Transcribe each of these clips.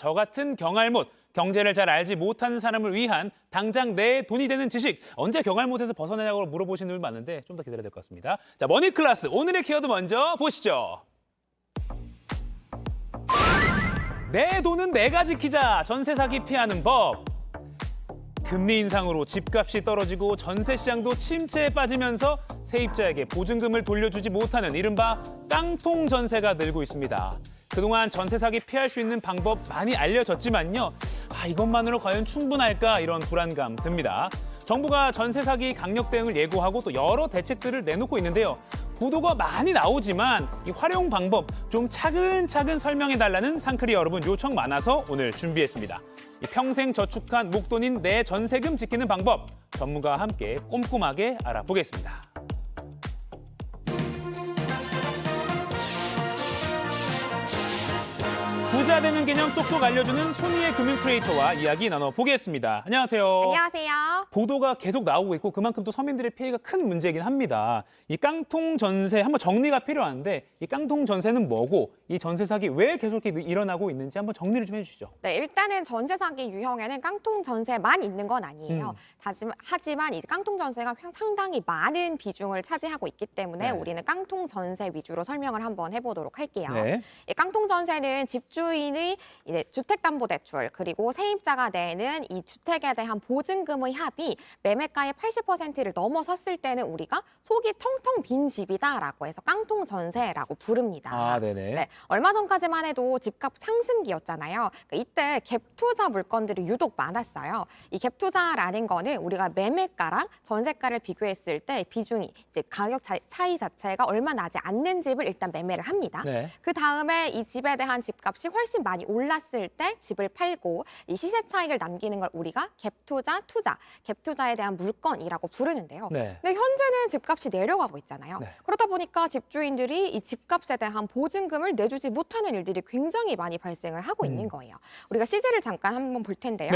저 같은 경알못, 경제를 잘 알지 못하는 사람을 위한 당장 내 돈이 되는 지식. 언제 경알못에서 벗어나냐고 물어보시는 분들 많은데 좀 더 기다려야 될 것 같습니다. 자, 머니클래스 오늘의 키워드 먼저 보시죠. 내 돈은 내가 지키자. 전세 사기 피하는 법. 금리 인상으로 집값이 떨어지고 전세 시장도 침체에 빠지면서 세입자에게 보증금을 돌려주지 못하는 이른바 깡통 전세가 늘고 있습니다. 그동안 전세 사기 피할 수 있는 방법 많이 알려졌지만요. 이것만으로 과연 충분할까 이런 불안감 듭니다. 정부가 전세 사기 강력 대응을 예고하고 또 여러 대책들을 내놓고 있는데요. 보도가 많이 나오지만 이 활용 방법 좀 차근차근 설명해달라는 상크리 여러분 요청 많아서 오늘 준비했습니다. 평생 저축한 목돈인 내 전세금 지키는 방법 전문가와 함께 꼼꼼하게 알아보겠습니다. 부자 되는 개념 쏙쏙 알려주는 손희의 금융 크리에이터와 이야기 나눠보겠습니다. 안녕하세요. 안녕하세요. 보도가 계속 나오고 있고 그만큼 또 서민들의 피해가 큰 문제이긴 합니다. 이 깡통 전세 한번 정리가 필요한데 이 깡통 전세는 뭐고 이 전세 사기 왜 계속 이렇게 일어나고 있는지 한번 정리를 좀 해주시죠. 네, 일단은 전세 사기 유형에는 깡통 전세만 있는 건 아니에요. 하지만 이제 깡통 전세가 상당히 많은 비중을 차지하고 있기 때문에 우리는 깡통 전세 위주로 설명을 한번 해보도록 할게요. 이 깡통 전세는 집주인의 이제 주택담보대출 그리고 세입자가 내는 이 주택에 대한 보증금의 합이 매매가의 80%를 넘어섰을 때는 우리가 속이 텅텅 빈 집이다라고 해서 깡통 전세라고 부릅니다. 네, 얼마 전까지만 해도 집값 상승기였잖아요. 그러니까 이때 갭 투자 물건들이 유독 많았어요. 이 갭 투자라는 거는 우리가 매매가랑 전세가를 비교했을 때 비중이 이제 가격 차이 자체가 얼마 나지 않는 집을 일단 매매를 합니다. 그 다음에 이 집에 대한 집값이 훨씬 많이 올랐을 때 집을 팔고 이 시세 차익을 남기는 걸 우리가 갭 투자, 갭 투자에 대한 물건이라고 부르는데요. 근데 현재는 집값이 내려가고 있잖아요. 그러다 보니까 집주인들이 이 집값에 대한 보증금을 내주지 못하는 일들이 굉장히 많이 발생을 하고 있는 거예요. 우리가 시세를 잠깐 한번 볼 텐데요.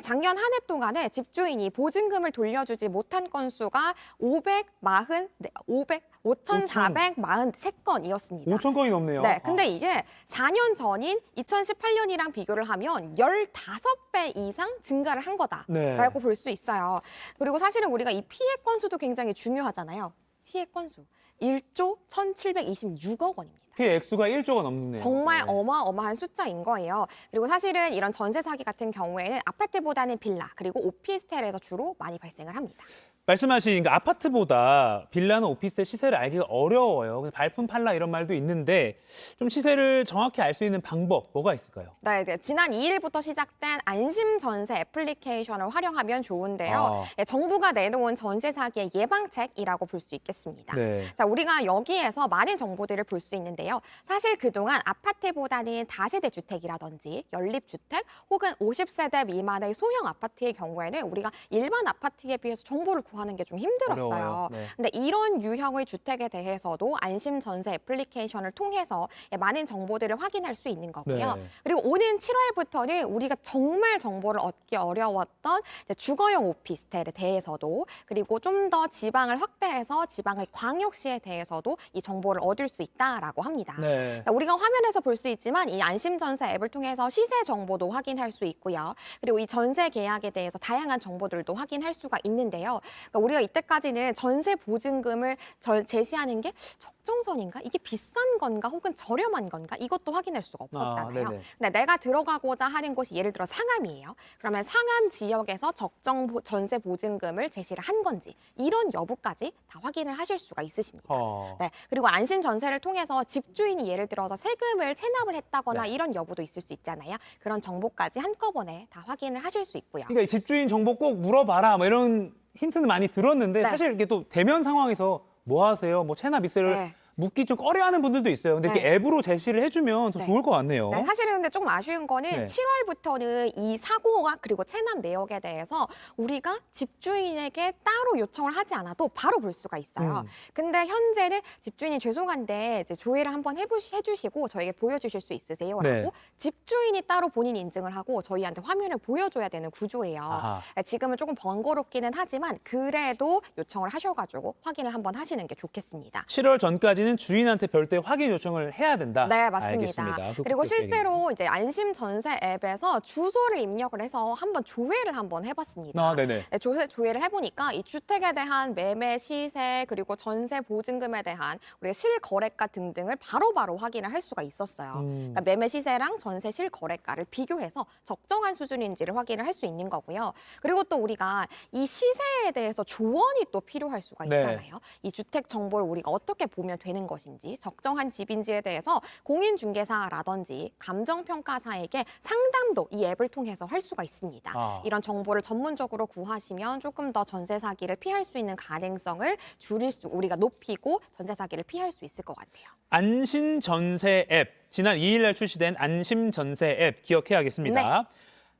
작년 한 해 동안에 집주인이 보증금을 돌려주지 못한 건수가 5,443건이었습니다. 5,000건이 넘네요. 네, 근데 이게 4년 전인 2018년이랑 비교를 하면 15배 이상 증가를 한 거다라고 볼 수 있어요. 그리고 사실은 우리가 이 피해 건수도 굉장히 중요하잖아요. 피해 건수 1조 1,726억 원입니다. 피해 액수가 1조가 넘네요. 정말 어마어마한 숫자인 거예요. 그리고 사실은 이런 전세 사기 같은 경우에는 아파트보다는 빌라 그리고 오피스텔에서 주로 많이 발생을 합니다. 말씀하신 아파트보다 빌라나 오피스텔 시세를 알기가 어려워요. 그래서 발품 팔라 이런 말도 있는데 좀 시세를 정확히 알 수 있는 방법 뭐가 있을까요? 네, 지난 2일부터 시작된 안심 전세 애플리케이션을 활용하면 좋은데요. 정부가 내놓은 전세 사기의 예방책이라고 볼 수 있겠습니다. 자, 우리가 여기에서 많은 정보들을 볼 수 있는데요. 사실 그동안 아파트보다는 다세대 주택이라든지 연립주택 혹은 50세대 미만의 소형 아파트의 경우에는 우리가 일반 아파트에 비해서 정보를 구하는 게 좀 힘들었어요. 근데 이런 유형의 주택에 대해서도 안심 전세 애플리케이션을 통해서 많은 정보들을 확인할 수 있는 거고요. 그리고 오는 7월부터는 우리가 정말 정보를 얻기 어려웠던 주거용 오피스텔에 대해서도 그리고 좀 더 지방을 확대해서 지방의 광역시에 대해서도 이 정보를 얻을 수 있다라고 합니다. 우리가 화면에서 볼 수 있지만 이 안심 전세 앱을 통해서 시세 정보도 확인할 수 있고요. 그리고 이 전세 계약에 대해서 다양한 정보들도 확인할 수가 있는데요. 그러니까 우리가 이때까지는 전세 보증금을 제시하는 게 적정선인가? 이게 비싼 건가? 혹은 저렴한 건가? 이것도 확인할 수가 없었잖아요. 근데 내가 들어가고자 하는 곳이 예를 들어 상암이에요. 그러면 상암 지역에서 적정 전세 보증금을 제시를 한 건지 이런 여부까지 다 확인을 하실 수가 있으십니다. 그리고 안심 전세를 통해서 집주인이 예를 들어서 세금을 체납을 했다거나 이런 여부도 있을 수 있잖아요. 그런 정보까지 한꺼번에 다 확인을 하실 수 있고요. 그러니까 집주인 정보 꼭 물어봐라 뭐 이런 힌트는 많이 들었는데 사실 이게 또 대면 상황에서 뭐 하세요? 뭐 체납 있어요? 묻기 좀 꺼려하는 분들도 있어요. 근데 이렇게 앱으로 제시를 해주면 더 좋을 것 같네요. 사실은 근데 조금 아쉬운 거는 7월부터는 이 사고와 그리고 체납 내역에 대해서 우리가 집주인에게 따로 요청을 하지 않아도 바로 볼 수가 있어요. 근데 현재는 집주인이 죄송한데 이제 조회를 한번 해주시고 저에게 보여주실 수 있으세요? 라고 집주인이 따로 본인 인증을 하고 저희한테 화면을 보여줘야 되는 구조예요. 지금은 조금 번거롭기는 하지만 그래도 요청을 하셔가지고 확인을 한번 하시는 게 좋겠습니다. 7월 전까지는 일단은 주인한테 별도의 확인 요청을 해야 된다. 네, 맞습니다. 알겠습니다. 그리고 실제로 이제 안심 전세 앱에서 주소를 입력을 해서 한번 조회를 한번 해봤습니다. 네네. 네, 조회를 해보니까 이 주택에 대한 매매 시세 그리고 전세 보증금에 대한 우리가 실거래가 등등을 바로바로 확인을 할 수가 있었어요. 그러니까 매매 시세랑 전세 실거래가를 비교해서 적정한 수준인지를 확인을 할 수 있는 거고요. 그리고 또 우리가 이 시세에 대해서 조언이 또 필요할 수가 있잖아요. 이 주택 정보를 우리가 어떻게 보면 되는 것인지, 적정한 집인지에 대해서 공인중개사라든지 감정평가사에게 상담도 이 앱을 통해서 할 수가 있습니다. 이런 정보를 전문적으로 구하시면 조금 더 전세 사기를 피할 수 있는 가능성을 우리가 높이고 전세 사기를 피할 수 있을 것 같아요. 안심 전세 앱, 지난 2일 날 출시된 안심 전세 앱 기억해야겠습니다. 네.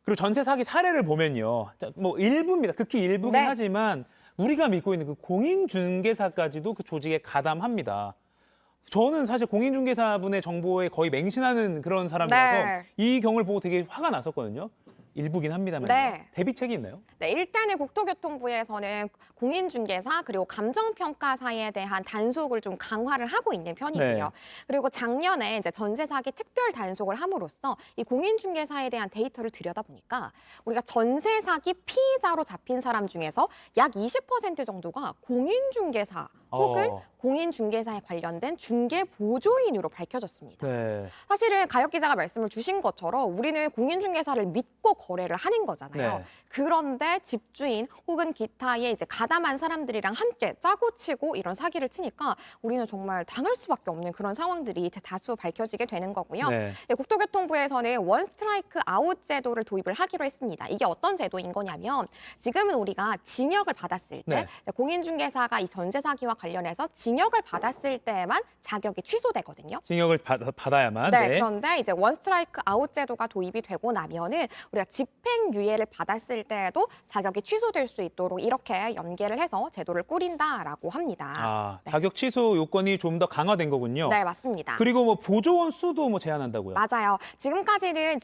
그리고 전세 사기 사례를 보면요. 뭐 일부입니다. 극히 일부긴 네. 하지만 우리가 믿고 있는 그 공인중개사까지도 그 조직에 가담합니다. 저는 사실 공인중개사분의 정보에 거의 맹신하는 그런 사람이라서 네. 이 경우를 보고 되게 화가 났었거든요. 일부긴 합니다만 네. 대비책이 있나요? 네, 일단은 국토교통부에서는 공인중개사 그리고 감정평가사에 대한 단속을 좀 강화를 하고 있는 편이고요. 네. 그리고 작년에 이제 전세 사기 특별 단속을 함으로써 이 공인중개사에 대한 데이터를 들여다보니까 우리가 전세 사기 피의자로 잡힌 사람 중에서 약 20% 정도가 공인중개사 혹은 공인중개사에 관련된 중개 보조인으로 밝혀졌습니다. 네. 사실은 가혁 기자가 말씀을 주신 것처럼 우리는 공인중개사를 믿고 거래를 하는 거잖아요. 네. 그런데 집주인 혹은 기타의 이제 가담한 사람들이랑 함께 짜고 치고 이런 사기를 치니까 우리는 정말 당할 수밖에 없는 그런 상황들이 다수 밝혀지게 되는 거고요. 네. 국토교통부에서는 원 스트라이크 아웃 제도를 도입을 하기로 했습니다. 이게 어떤 제도인 거냐면 지금은 우리가 징역을 받았을 때 공인중개사가 이 전세 사기와 관련해서 징역을 받았을 때만 자격이 취소되거든요. 징역을 받아야만. 네, 그런데 이제 원 스트라이크 아웃 제도가 도입이 되고 나면은 우리가 집행유예를 받았을 때에도 자격이 취소될 수 있도록 이렇게 연계를 해서 제도를 꾸린다라고 합니다. 네. 자격 취소 요건이 좀 더 강화된 거군요. 네, 맞습니다. 그리고 뭐 보조원 수도 뭐 제한한다고요? 맞아요. 지금까지는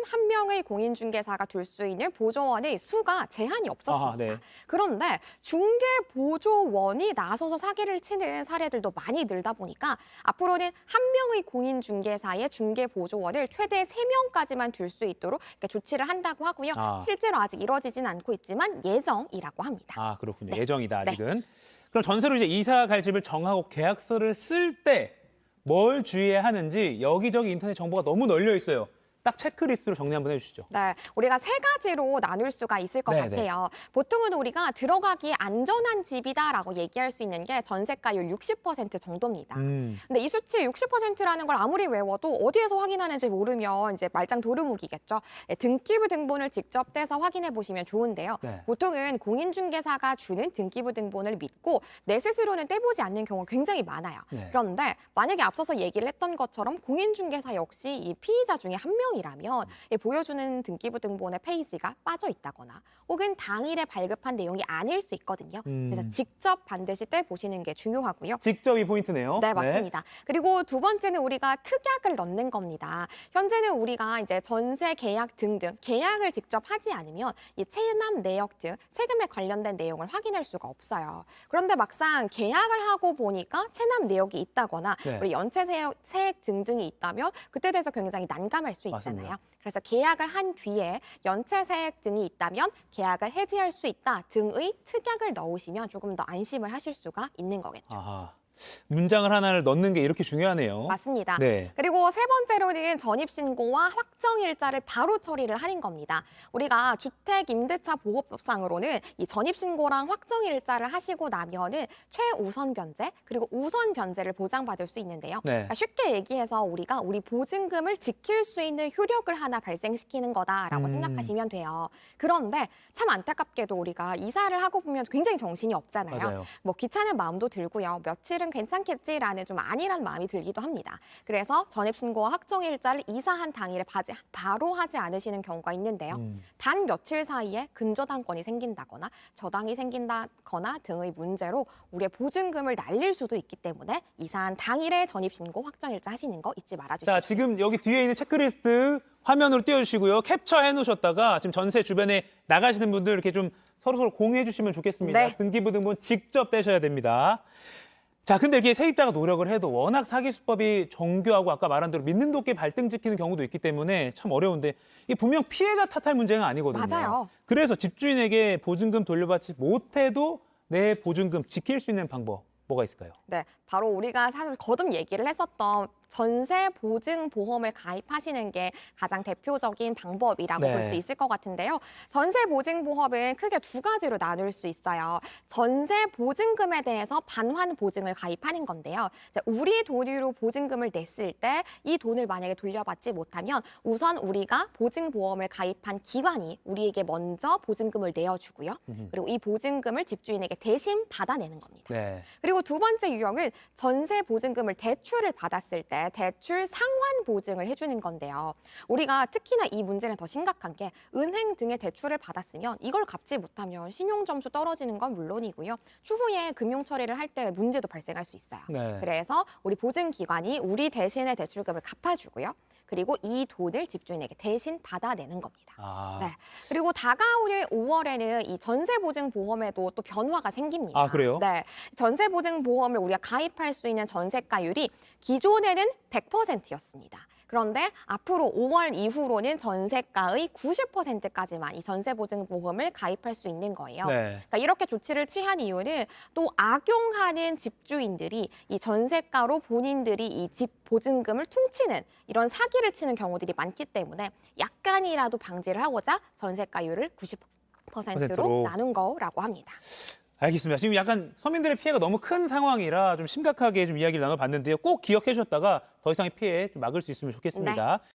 한 명의 공인중개사가 둘 수 있는 보조원의 수가 제한이 없었습니다. 네. 그런데 중개보조원이 나서서 사기를 치는 사례들도 많이 늘다 보니까 앞으로는 한 명의 공인중개사의 중개보조원을 최대 3명까지만 둘 수 있도록 이렇게 조치를 한다고 하고요. 실제로 아직 이루어지진 않고 있지만 예정이라고 합니다. 그렇군요. 네. 예정이다, 아직은. 그럼 전세로 이제 이사 갈 집을 정하고 계약서를 쓸 때 뭘 주의해야 하는지 여기저기 인터넷 정보가 너무 널려 있어요. 딱 체크리스트로 정리 한번 해주시죠. 네, 우리가 3가지로 나눌 수가 있을 것 같아요. 보통은 우리가 들어가기 안전한 집이다라고 얘기할 수 있는 게 전세가율 60% 정도입니다. 근데 이 수치 60%라는 걸 아무리 외워도 어디에서 확인하는지 모르면 이제 말짱 도루묵이겠죠. 네, 등기부 등본을 직접 떼서 확인해 보시면 좋은데요. 보통은 공인중개사가 주는 등기부 등본을 믿고 내 스스로는 떼보지 않는 경우가 굉장히 많아요. 그런데 만약에 앞서서 얘기를 했던 것처럼 공인중개사 역시 이 피의자 중에 한 명 이라면 보여주는 등기부 등본의 페이지가 빠져 있다거나 혹은 당일에 발급한 내용이 아닐 수 있거든요. 그래서 직접 반드시 떼보시는 게 중요하고요. 직접이 포인트네요. 네, 맞습니다. 그리고 두 번째는 우리가 특약을 넣는 겁니다. 현재는 우리가 이제 전세 계약 등등 계약을 직접 하지 않으면 이 체납 내역 등 세금에 관련된 내용을 확인할 수가 없어요. 그런데 막상 계약을 하고 보니까 체납 내역이 있다거나 우리 연체 세액 등등이 있다면 그때 대해서 굉장히 난감할 수 있잖아요. 그래서 계약을 한 뒤에 연체세액 등이 있다면 계약을 해지할 수 있다 등의 특약을 넣으시면 조금 더 안심을 하실 수가 있는 거겠죠. 문장을 하나를 넣는 게 이렇게 중요하네요. 맞습니다. 그리고 세 번째로는 전입신고와 확정일자를 바로 처리를 하는 겁니다. 우리가 주택임대차보호법상으로는 이 전입신고랑 확정일자를 하시고 나면은 최우선 변제 그리고 우선 변제를 보장받을 수 있는데요. 그러니까 쉽게 얘기해서 우리가 우리 보증금을 지킬 수 있는 효력을 하나 발생시키는 거다라고 생각하시면 돼요. 그런데 참 안타깝게도 우리가 이사를 하고 보면 굉장히 정신이 없잖아요. 맞아요. 뭐 귀찮은 마음도 들고요. 며칠은 괜찮겠지라는 좀 안일한 마음이 들기도 합니다. 그래서 전입신고와 확정일자를 이사한 당일에 바로 하지 않으시는 경우가 있는데요. 단 며칠 사이에 근저당권이 생긴다거나 저당이 생긴다거나 등의 문제로 우리의 보증금을 날릴 수도 있기 때문에 이사한 당일에 전입신고 확정일자 하시는 거 잊지 말아주시죠. 자, 지금 여기 뒤에 있는 체크리스트 화면으로 띄워주시고요. 캡처해 놓으셨다가 지금 전세 주변에 나가시는 분들 이렇게 좀 서로 공유해 주시면 좋겠습니다. 등기부 등본 직접 떼셔야 됩니다. 자, 근데 이게 세입자가 노력을 해도 워낙 사기 수법이 정교하고 아까 말한 대로 믿는 도끼 발등 찍히는 경우도 있기 때문에 참 어려운데 이게 분명 피해자 탓할 문제는 아니거든요. 맞아요. 그래서 집주인에게 보증금 돌려받지 못해도 내 보증금 지킬 수 있는 방법 뭐가 있을까요? 네, 바로 우리가 사실 거듭 얘기를 했었던 전세 보증 보험을 가입하시는 게 가장 대표적인 방법이라고 네. 볼 수 있을 것 같은데요. 전세 보증 보험은 크게 두 가지로 나눌 수 있어요. 전세 보증금에 대해서 반환 보증을 가입하는 건데요. 우리 돈으로 보증금을 냈을 때 이 돈을 만약에 돌려받지 못하면 우선 우리가 보증 보험을 가입한 기관이 우리에게 먼저 보증금을 내어주고요. 그리고 이 보증금을 집주인에게 대신 받아내는 겁니다. 네. 그리고 두 번째 유형은 전세 보증금을 대출을 받았을 때 대출 상환 보증을 해주는 건데요. 우리가 특히나 이 문제는 더 심각한 게 은행 등의 대출을 받았으면 이걸 갚지 못하면 신용점수 떨어지는 건 물론이고요. 추후에 금융 처리를 할 때 문제도 발생할 수 있어요. 네. 그래서 우리 보증기관이 우리 대신에 대출금을 갚아주고요. 그리고 이 돈을 집주인에게 대신 받아내는 겁니다. 아. 네. 그리고 다가올 5월에는 이 전세 보증 보험에도 또 변화가 생깁니다. 아, 그래요? 네. 전세 보증 보험을 우리가 가입할 수 있는 전세가율이 기존에는 100%였습니다. 그런데 앞으로 5월 이후로는 전세가의 90%까지만 이 전세 보증 보험을 가입할 수 있는 거예요. 네. 그러니까 이렇게 조치를 취한 이유는 또 악용하는 집주인들이 이 전세가로 본인들이 이 집 보증금을 퉁치는 이런 사기를 치는 경우들이 많기 때문에 약간이라도 방지를 하고자 전세가율을 90%로 나눈 거라고 합니다. 알겠습니다. 지금 약간 서민들의 피해가 너무 큰 상황이라 좀 심각하게 좀 이야기를 나눠봤는데요. 꼭 기억해 주셨다가 더 이상의 피해 좀 막을 수 있으면 좋겠습니다. 네.